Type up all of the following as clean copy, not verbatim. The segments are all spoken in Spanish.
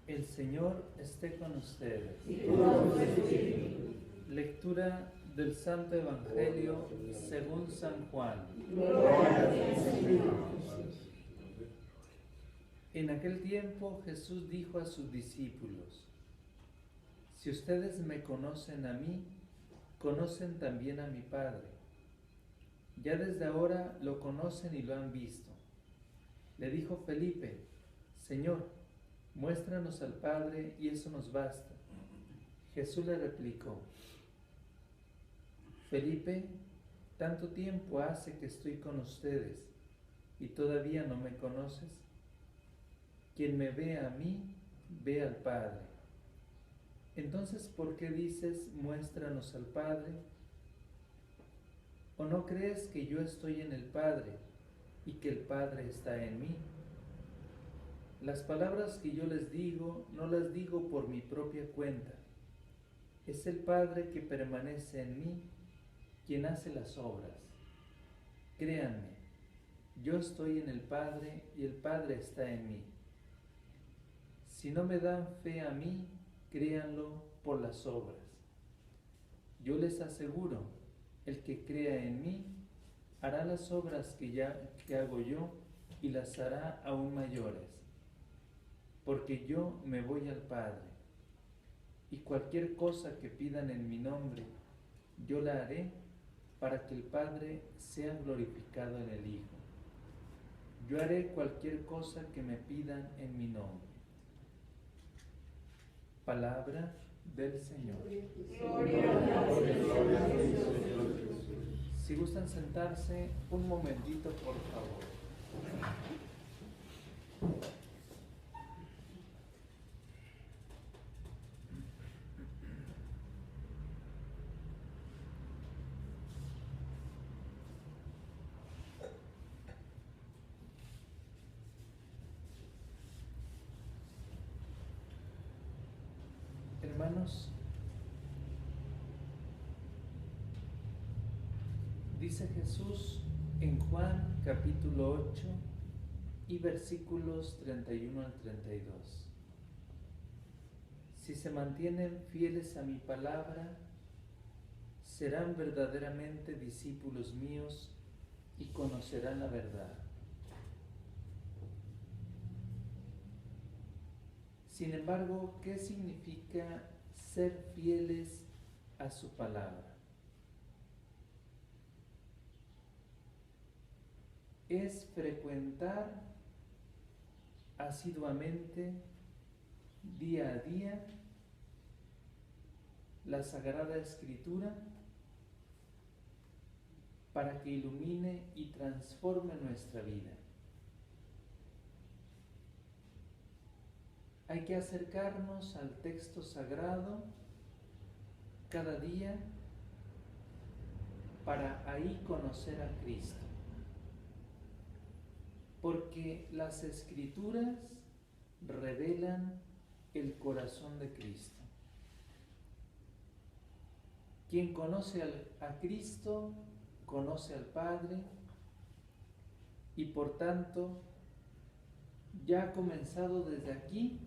El Señor esté con ustedes. Y con tu espíritu. Lectura del Santo Evangelio según San Juan. Gloria a ti, Señor. En aquel tiempo Jesús dijo a sus discípulos: Si ustedes me conocen a mí, conocen también a mi Padre. Ya desde ahora lo conocen y lo han visto. Le dijo Felipe: Señor, muéstranos al Padre y eso nos basta. Jesús le replicó: Felipe, tanto tiempo hace que estoy con ustedes y todavía no me conoces. Quien me ve a mí, ve al Padre. Entonces, ¿por qué dices, muéstranos al Padre? ¿O no crees que yo estoy en el Padre y que el Padre está en mí? Las palabras que yo les digo, no las digo por mi propia cuenta. Es el Padre que permanece en mí quien hace las obras. Créanme, yo estoy en el Padre y el Padre está en mí. Si no me dan fe a mí, créanlo por las obras. Yo les aseguro, el que crea en mí, hará las obras que hago yo y las hará aún mayores, porque yo me voy al Padre. Y cualquier cosa que pidan en mi nombre, yo la haré para que el Padre sea glorificado en el Hijo. Yo haré cualquier cosa que me pidan en mi nombre. Palabra del Señor. Gloria a ti, Señor. Si gustan sentarse un momentito, por favor. Hermanos, dice Jesús en Juan capítulo 8 y versículos 31 al 32. Si se mantienen fieles a mi palabra, serán verdaderamente discípulos míos y conocerán la verdad. Sin embargo, ¿qué significa ser fieles a su palabra? Es frecuentar asiduamente, día a día, la Sagrada Escritura para que ilumine y transforme nuestra vida. Hay que acercarnos al texto sagrado cada día para ahí conocer a Cristo. Porque las Escrituras revelan el corazón de Cristo. Quien conoce a Cristo, conoce al Padre y por tanto ya ha comenzado desde aquí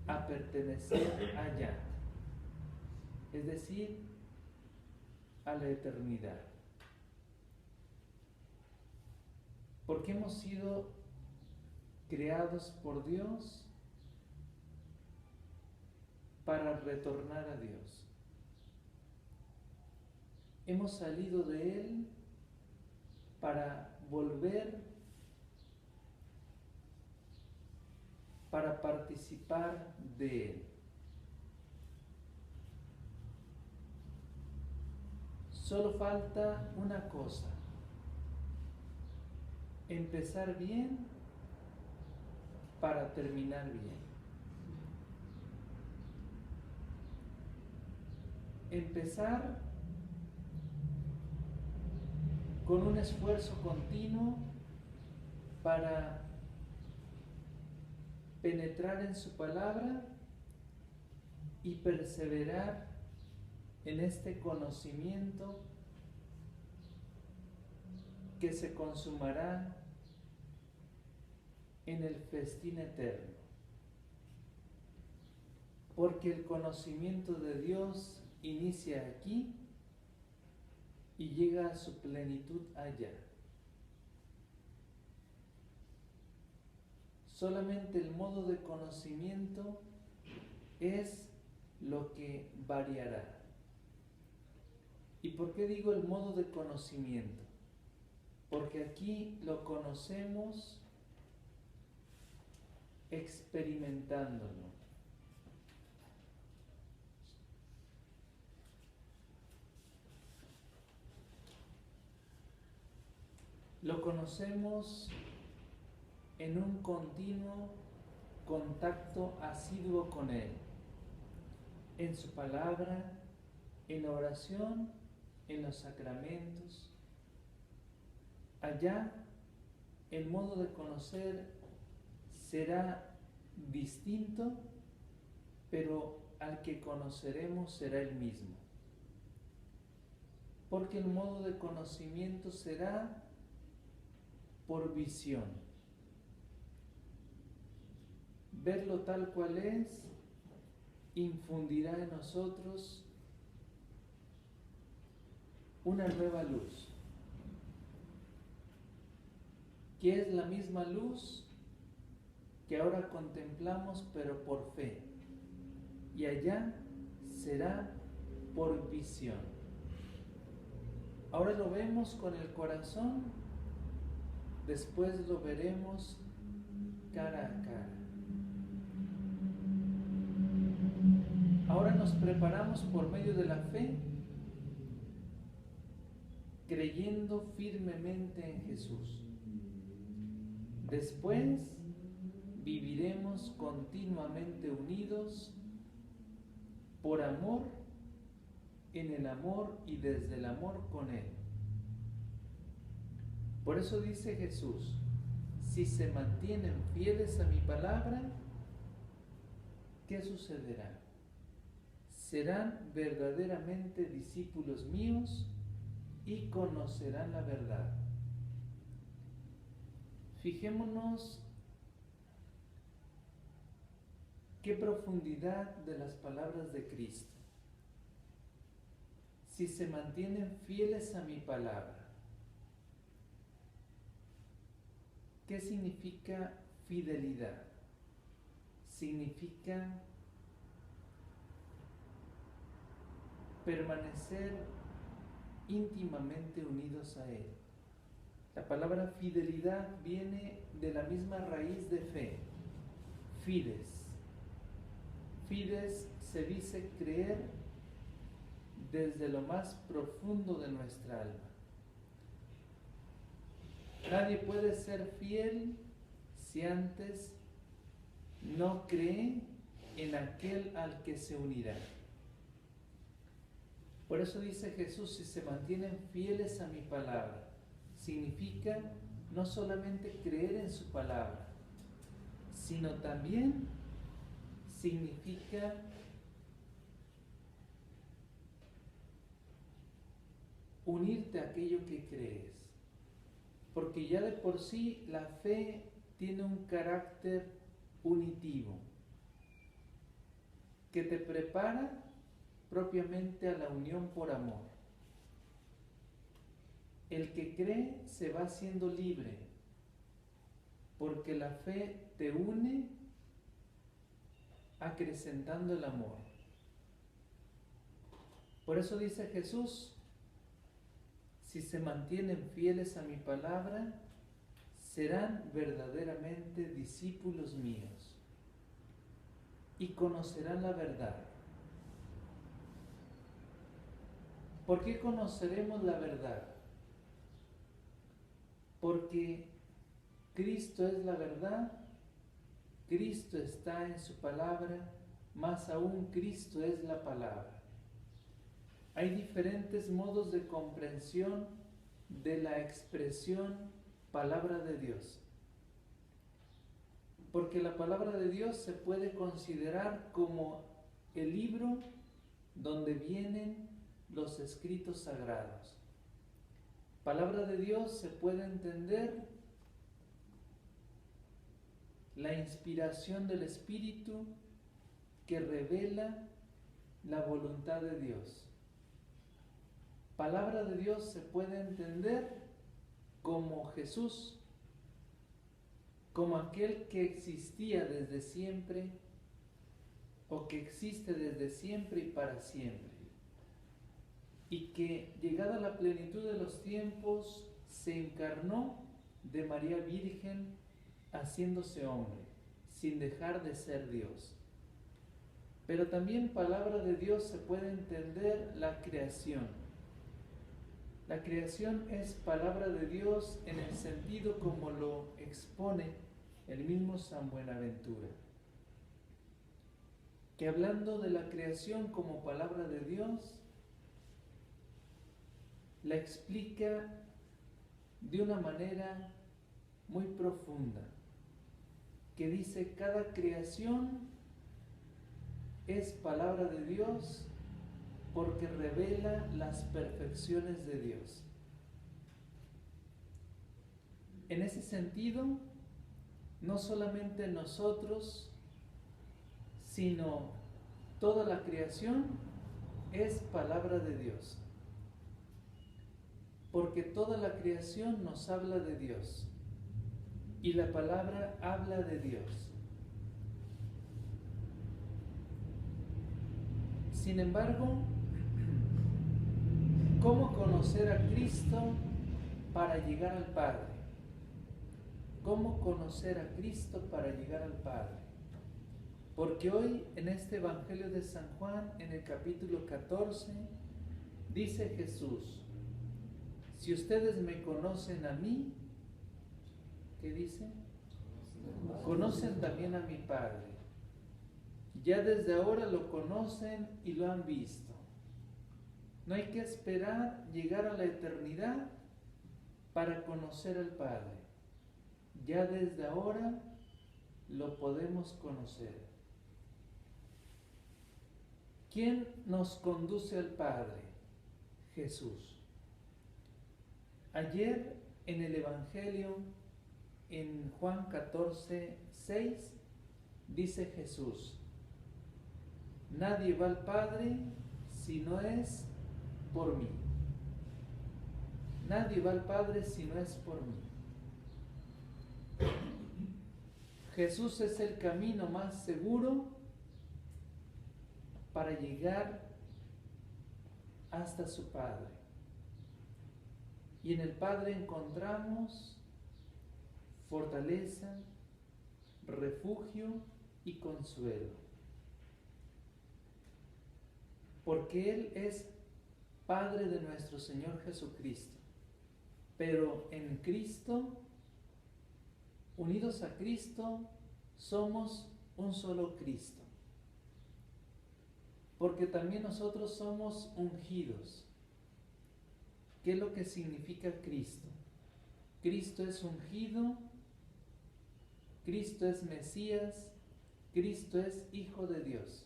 a pertenecer allá, es decir, a la eternidad. Porque hemos sido creados por Dios para retornar a Dios. Hemos salido de Él para volver, para participar de Él. Solo falta una cosa: empezar bien para terminar bien. Empezar con un esfuerzo continuo para penetrar en su palabra y perseverar en este conocimiento que se consumará en el festín eterno. porque el conocimiento de Dios inicia aquí y llega a su plenitud allá. Solamente el modo de conocimiento es lo que variará. ¿Y por qué digo el modo de conocimiento? Porque aquí lo conocemos experimentándolo. Lo conocemos en un continuo contacto asiduo con Él, en su palabra, en la oración, en los sacramentos. Allá el modo de conocer será distinto, pero al que conoceremos será el mismo. Porque el modo de conocimiento será por visión. Verlo tal cual es infundirá en nosotros una nueva luz, que es la misma luz que ahora contemplamos, pero por fe, y allá será por visión. Ahora lo vemos con el corazón, después lo veremos cara a cara. Ahora nos preparamos por medio de la fe, creyendo firmemente en Jesús. Después viviremos continuamente unidos por amor, en el amor y desde el amor con Él. Por eso dice Jesús: si se mantienen fieles a mi palabra, ¿qué sucederá? Serán verdaderamente discípulos míos y conocerán la verdad. Fijémonos qué profundidad de las palabras de Cristo. Si se mantienen fieles a mi palabra. ¿Qué significa fidelidad? Significa permanecer íntimamente unidos a Él. La palabra fidelidad viene de la misma raíz de fe, fides. Fides se dice creer desde lo más profundo de nuestra alma. Nadie puede ser fiel si antes no cree en aquel al que se unirá. Por eso dice Jesús: si se mantienen fieles a mi palabra, significa no solamente creer en su palabra, sino también significa unirte a aquello que crees. Porque ya de por sí la fe tiene un carácter unitivo, que te prepara propiamente a la unión por amor. El que cree se va haciendo libre, porque la fe te une acrecentando el amor. Por eso dice Jesús: si se mantienen fieles a mi palabra, serán verdaderamente discípulos míos y conocerán la verdad. ¿Por qué conoceremos la verdad? Porque Cristo es la verdad, Cristo está en su palabra, más aún Cristo es la palabra. Hay diferentes modos de comprensión de la expresión palabra de Dios. Porque la palabra de Dios se puede considerar como el libro donde vienen los escritos sagrados. Palabra de Dios se puede entender la inspiración del Espíritu que revela la voluntad de Dios. Palabra de Dios se puede entender como Jesús, como aquel que existía desde siempre o que existe desde siempre y para siempre, y que llegada la plenitud de los tiempos se encarnó de María Virgen haciéndose hombre, sin dejar de ser Dios. Pero también palabra de Dios se puede entender la creación. La creación es palabra de Dios en el sentido como lo expone el mismo San Buenaventura, que hablando de la creación como palabra de Dios, la explica de una manera muy profunda, que dice: cada creación es palabra de Dios porque revela las perfecciones de Dios. En ese sentido, no solamente nosotros, sino toda la creación es palabra de Dios, porque toda la creación nos habla de Dios y la palabra habla de Dios. Sin embargo, ¿cómo conocer a Cristo para llegar al Padre? ¿Cómo conocer a Cristo para llegar al Padre? Porque hoy en este Evangelio de San Juan, en el capítulo 14, dice Jesús: si ustedes me conocen a mí, ¿qué dice? Conocen también a mi Padre. Ya desde ahora lo conocen y lo han visto. No hay que esperar llegar a la eternidad para conocer al Padre. Ya desde ahora lo podemos conocer. ¿Quién nos conduce al Padre? Jesús. Ayer en el Evangelio, en Juan 14, 6, dice Jesús: nadie va al Padre si no es por mí. Nadie va al Padre si no es por mí. Jesús es el camino más seguro para llegar hasta su Padre. Y en el Padre encontramos fortaleza, refugio y consuelo. Porque Él es Padre de nuestro Señor Jesucristo. Pero en Cristo, unidos a Cristo, somos un solo Cristo. Porque también nosotros somos ungidos. ¿Qué es lo que significa Cristo? Cristo es ungido, Cristo es Mesías, Cristo es Hijo de Dios.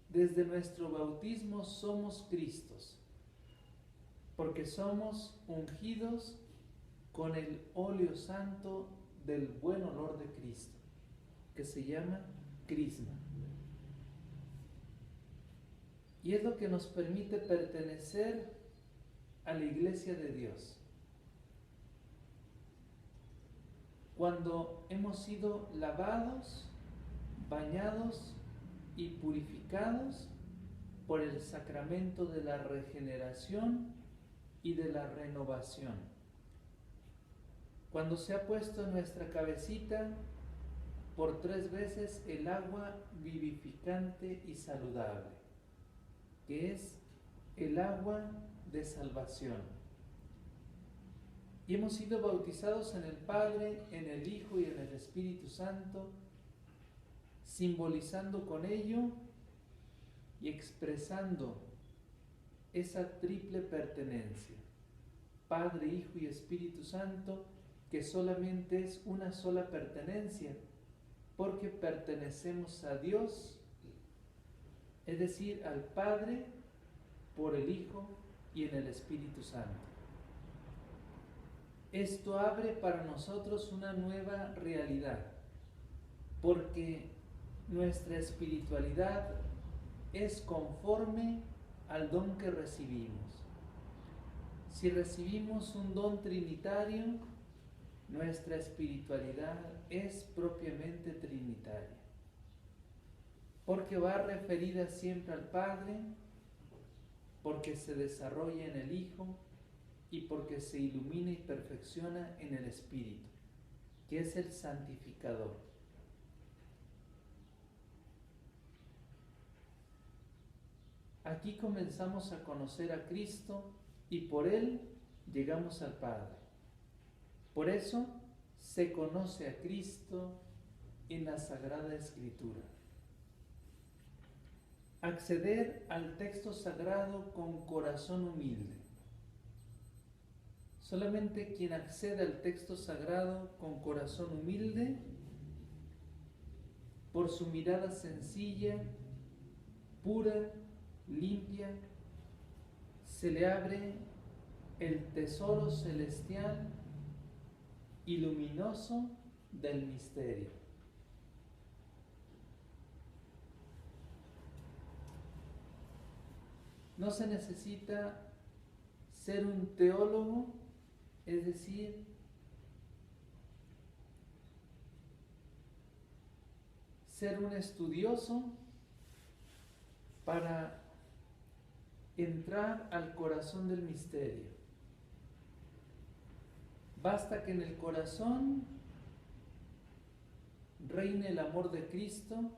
Desde nuestro bautismo somos Cristos, porque somos ungidos con el óleo santo del buen olor de Cristo, que se llama crisma. Y es lo que nos permite pertenecer a la Iglesia de Dios. Cuando hemos sido lavados, bañados y purificados por el sacramento de la regeneración y de la renovación. Cuando se ha puesto en nuestra cabecita por 3 veces el agua vivificante y saludable, que es el agua de salvación. Y hemos sido bautizados en el Padre, en el Hijo y en el Espíritu Santo, simbolizando con ello y expresando esa triple pertenencia, Padre, Hijo y Espíritu Santo, que solamente es una sola pertenencia, porque pertenecemos a Dios, es decir, al Padre, por el Hijo y en el Espíritu Santo. Esto abre para nosotros una nueva realidad, porque nuestra espiritualidad es conforme al don que recibimos. Si recibimos un don trinitario, nuestra espiritualidad es propiamente trinitaria, porque va referida siempre al Padre, porque se desarrolla en el Hijo y porque se ilumina y perfecciona en el Espíritu, que es el santificador. Aquí comenzamos a conocer a Cristo y por Él llegamos al Padre. Por eso se conoce a Cristo en la Sagrada Escritura. Acceder al texto sagrado con corazón humilde. Solamente quien accede al texto sagrado con corazón humilde, por su mirada sencilla, pura, limpia, se le abre el tesoro celestial y luminoso del misterio. No se necesita ser un teólogo, es decir, ser un estudioso para entrar al corazón del misterio. Basta que en el corazón reine el amor de Cristo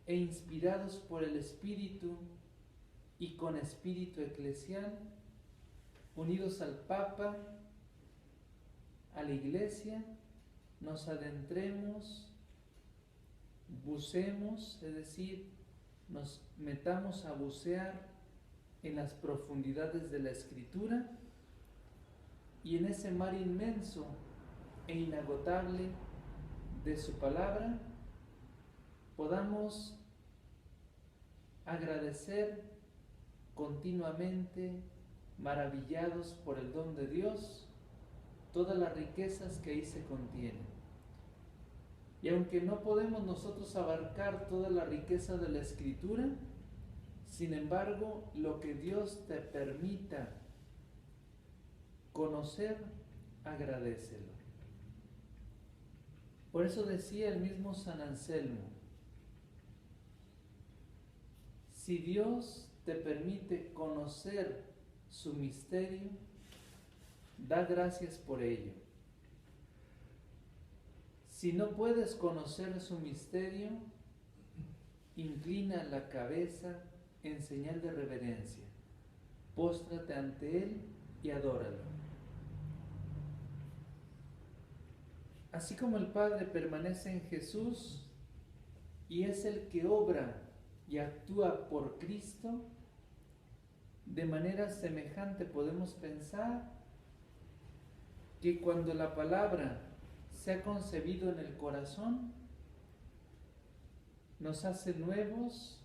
e inspirados por el Espíritu y con espíritu eclesial, unidos al Papa, a la Iglesia, nos adentremos, bucemos, es decir, nos metamos a bucear en las profundidades de la Escritura y en ese mar inmenso e inagotable de su palabra podamos agradecer continuamente, maravillados por el don de Dios, todas las riquezas que ahí se contienen. Y aunque no podemos nosotros abarcar toda la riqueza de la Escritura, sin embargo, lo que Dios te permita conocer, agradécelo. Por eso decía el mismo San Anselmo, si Dios te permite conocer su misterio, da gracias por ello. Si no puedes conocer su misterio, inclina la cabeza en señal de reverencia, póstrate ante Él y adóralo. Así como el Padre permanece en Jesús y es el que obra y actúa por Cristo, de manera semejante podemos pensar que cuando la palabra se ha concebido en el corazón, nos hace nuevos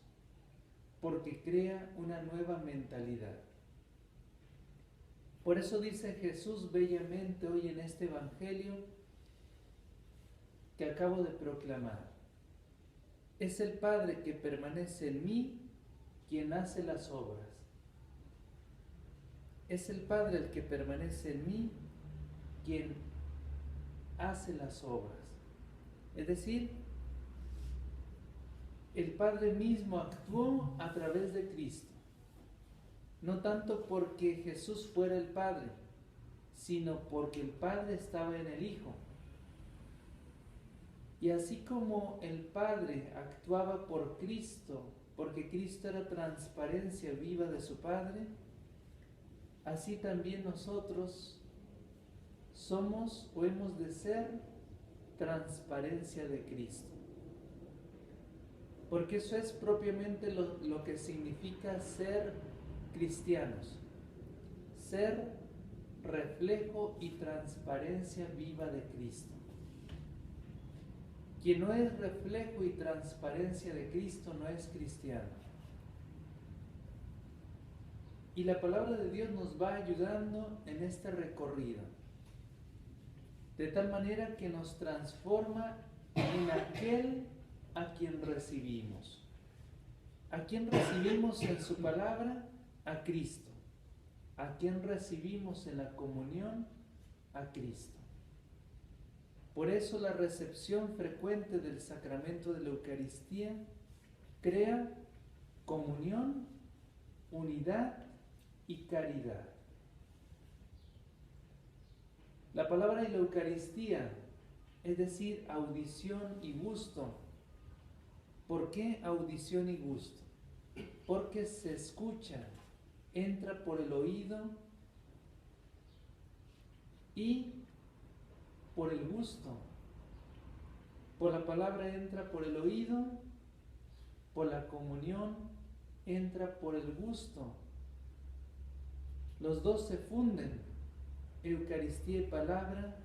porque crea una nueva mentalidad. Por eso dice Jesús bellamente hoy en este Evangelio que acabo de proclamar: es el Padre que permanece en mí quien hace las obras. Es el Padre el que permanece en mí quien hace las obras. Es decir, el Padre mismo actuó a través de Cristo. No tanto porque Jesús fuera el Padre, sino porque el Padre estaba en el Hijo. Y así como el Padre actuaba por Cristo, porque Cristo era transparencia viva de su Padre, así también nosotros somos o hemos de ser transparencia de Cristo. Porque eso es propiamente lo que significa ser cristianos, ser reflejo y transparencia viva de Cristo. Quien no es reflejo y transparencia de Cristo no es cristiano. Y la palabra de Dios nos va ayudando en este recorrido, de tal manera que nos transforma en aquel a quien recibimos. ¿A quién recibimos en su palabra? A Cristo. ¿A quién recibimos en la comunión? A Cristo. Por eso la recepción frecuente del sacramento de la Eucaristía crea comunión, unidad y caridad. La palabra de la Eucaristía, es decir, audición y gusto. ¿Por qué audición y gusto? Porque se escucha, entra por el oído y por el gusto. Por la palabra entra por el oído, por la comunión entra por el gusto. Los dos se funden, Eucaristía y palabra,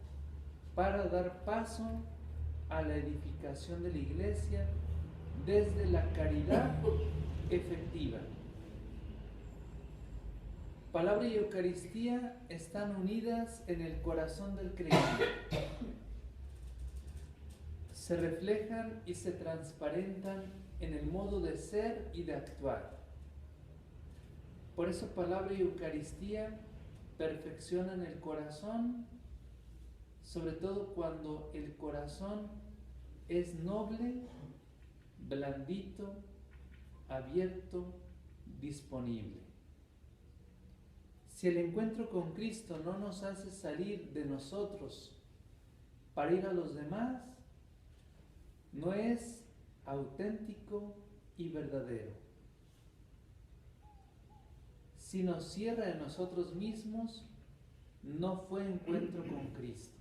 para dar paso a la edificación de la Iglesia desde la caridad efectiva. Palabra y Eucaristía están unidas en el corazón del creyente. Se reflejan y se transparentan en el modo de ser y de actuar. Por eso palabra y Eucaristía perfeccionan el corazón, sobre todo cuando el corazón es noble, blandito, abierto, disponible. Si el encuentro con Cristo no nos hace salir de nosotros para ir a los demás, no es auténtico y verdadero. Si nos cierra de nosotros mismos, no fue encuentro con Cristo.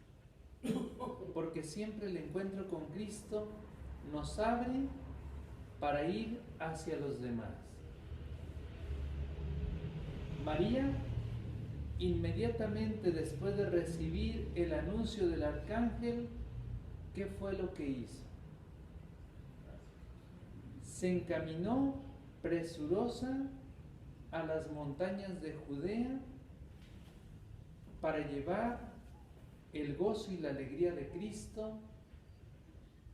Porque siempre el encuentro con Cristo nos abre para ir hacia los demás. María, inmediatamente después de recibir el anuncio del arcángel, ¿qué fue lo que hizo? Se encaminó presurosa a las montañas de Judea para llevar el gozo y la alegría de Cristo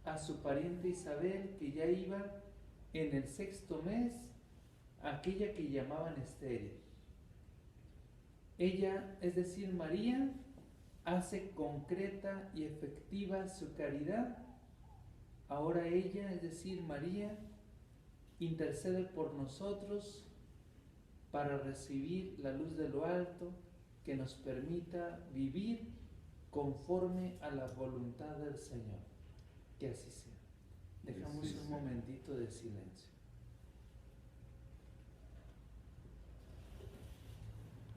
a su pariente Isabel, que ya iba en el 6º mes, aquella que llamaban estéril. Ella, es decir, María, hace concreta y efectiva su caridad. Ahora ella, es decir, María, intercede por nosotros para recibir la luz de lo alto que nos permita vivir conforme a la voluntad del Señor. Que así sea. Dejamos un momentito de silencio.